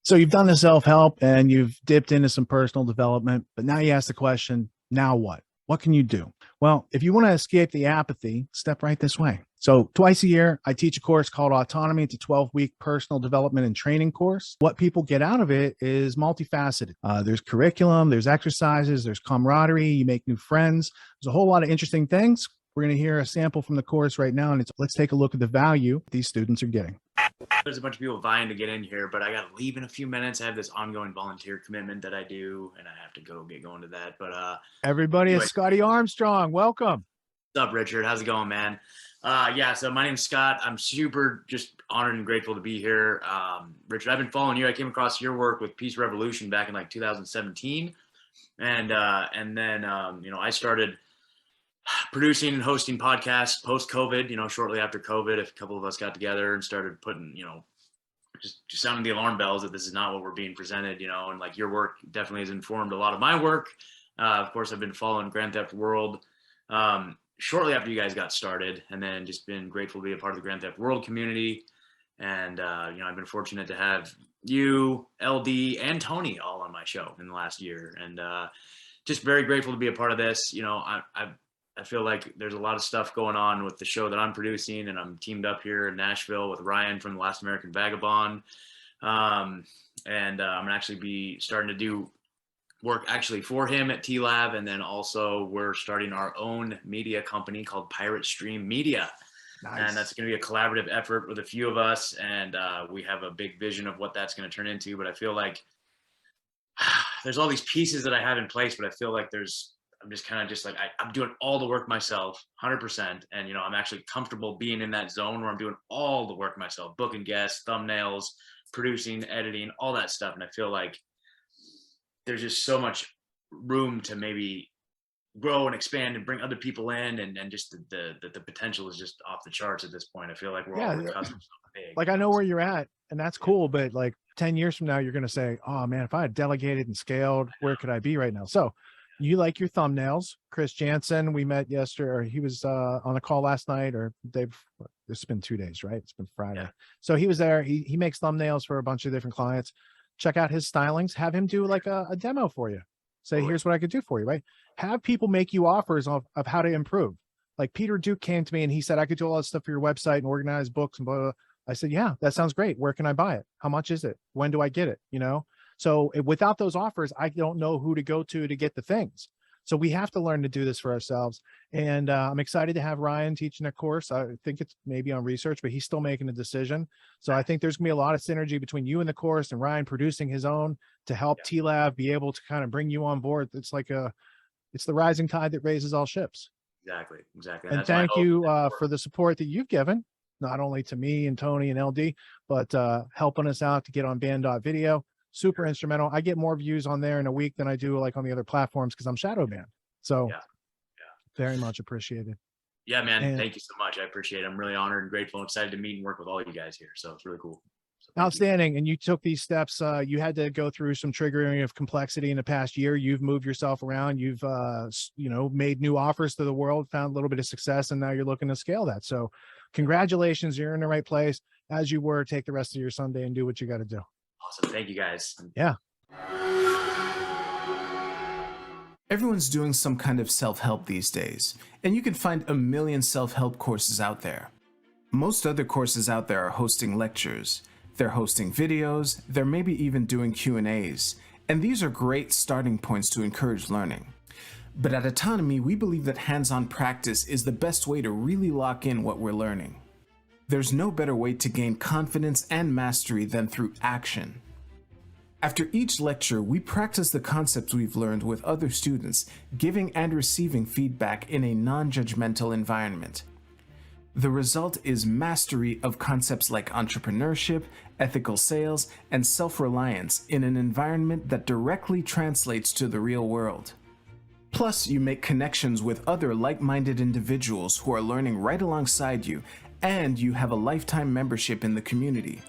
So you've done the self-help and you've dipped into some personal development, but now you ask the question, now what? What can you do? Well, if you want to escape the apathy, step right this way. So twice a year, I teach a course called AUTONOMY. It's a 12-week personal development and training course. What people get out of it is multifaceted. There's curriculum, there's exercises, there's camaraderie, you make new friends. There's a whole lot of interesting things. We're going to hear a sample from the course right now, and let's take a look at the value these students are getting. There's a bunch of people vying to get in here, but I got to leave in a few minutes. I have this ongoing volunteer commitment that I do, and I have to get going to that. But everybody, anyway. It's Scotty Armstrong. Welcome. What's up, Richard? How's it going, man? Yeah, so my name's Scott. I'm super just honored and grateful to be here. Richard, I've been following you. I came across your work with Peace Revolution back in like 2017. And then I started producing and hosting podcasts post-COVID, shortly after COVID. A couple of us got together and started putting, just sounding the alarm bells that this is not what we're being presented, and like your work definitely has informed a lot of my work. Of course, I've been following Grand Theft World shortly after you guys got started, and then just been grateful to be a part of the Grand Theft World community. And, I've been fortunate to have you, LD, and Tony all on my show in the last year. And just very grateful to be a part of this. I feel like there's a lot of stuff going on with the show that I'm producing, and I'm teamed up here in Nashville with Ryan from The Last American Vagabond. And I'm gonna actually be starting to do work actually for him at T-Lab. And then also we're starting our own media company called Pirate Stream Media. Nice. And that's going to be a collaborative effort with a few of us. And we have a big vision of what that's going to turn into. But I feel like there's all these pieces that I have in place, but I feel like I'm just kind of just like, I'm doing all the work myself, 100%. And, I'm actually comfortable being in that zone where I'm doing all the work myself, booking guests, thumbnails, producing, editing, all that stuff. And I feel like there's just so much room to maybe grow and expand and bring other people in. And just the potential is just off the charts at this point. I feel like we're all on the cusp of something big. Like, I know where you're at, and that's cool. But like 10 years from now, you're going to say, oh man, if I had delegated and scaled, where could I be right now? So you like your thumbnails. Chris Jansen, we met yesterday, or he was on a call last night, or it's been 2 days, right? It's been Friday. Yeah. So he was there. He makes thumbnails for a bunch of different clients. Check out his stylings. Have him do like a demo for you. Say, here's what I could do for you, right? Have people make you offers of how to improve. Like Peter Duke came to me and he said, I could do all that stuff for your website and organize books and blah, blah, blah. I said, yeah, that sounds great. Where can I buy it? How much is it? When do I get it? So without those offers, I don't know who to go to get the things. So we have to learn to do this for ourselves. And I'm excited to have Ryan teaching a course. I think it's maybe on research, but he's still making a decision. So I think there's gonna be a lot of synergy between you and the course and Ryan producing his own to help T-Lab be able to kind of bring you on board. It's like it's the rising tide that raises all ships. Exactly. And thank you for the support that you've given, not only to me and Tony and LD, but helping us out to get on band.video. Super instrumental. I get more views on there in a week than I do like on the other platforms because I'm shadow banned. So very much appreciated. Yeah, man. Thank you so much. I appreciate it. I'm really honored and grateful and excited to meet and work with all of you guys here. So it's really cool. So outstanding. And you took these steps. You had to go through some triggering of complexity in the past year. You've moved yourself around. You've, made new offers to the world, found a little bit of success, and now you're looking to scale that. So congratulations. You're in the right place. As you were, take the rest of your Sunday and do what you got to do. Awesome. Thank you, guys. Yeah. Everyone's doing some kind of self-help these days, and you can find a million self-help courses out there. Most other courses out there are hosting lectures. They're hosting videos. They're maybe even doing Q&As. And these are great starting points to encourage learning. But at AUTONOMY, we believe that hands-on practice is the best way to really lock in what we're learning. There's no better way to gain confidence and mastery than through action. After each lecture, we practice the concepts we've learned with other students, giving and receiving feedback in a non-judgmental environment. The result is mastery of concepts like entrepreneurship, ethical sales, and self-reliance in an environment that directly translates to the real world. Plus, you make connections with other like-minded individuals who are learning right alongside you, and you have a lifetime membership in the community.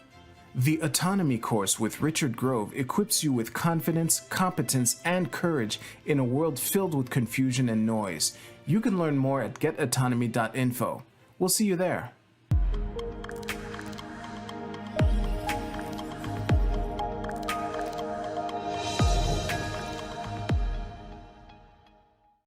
The AUTONOMY course with Richard Grove equips you with confidence, competence, and courage in a world filled with confusion and noise. You can learn more at getautonomy.info. We'll see you there.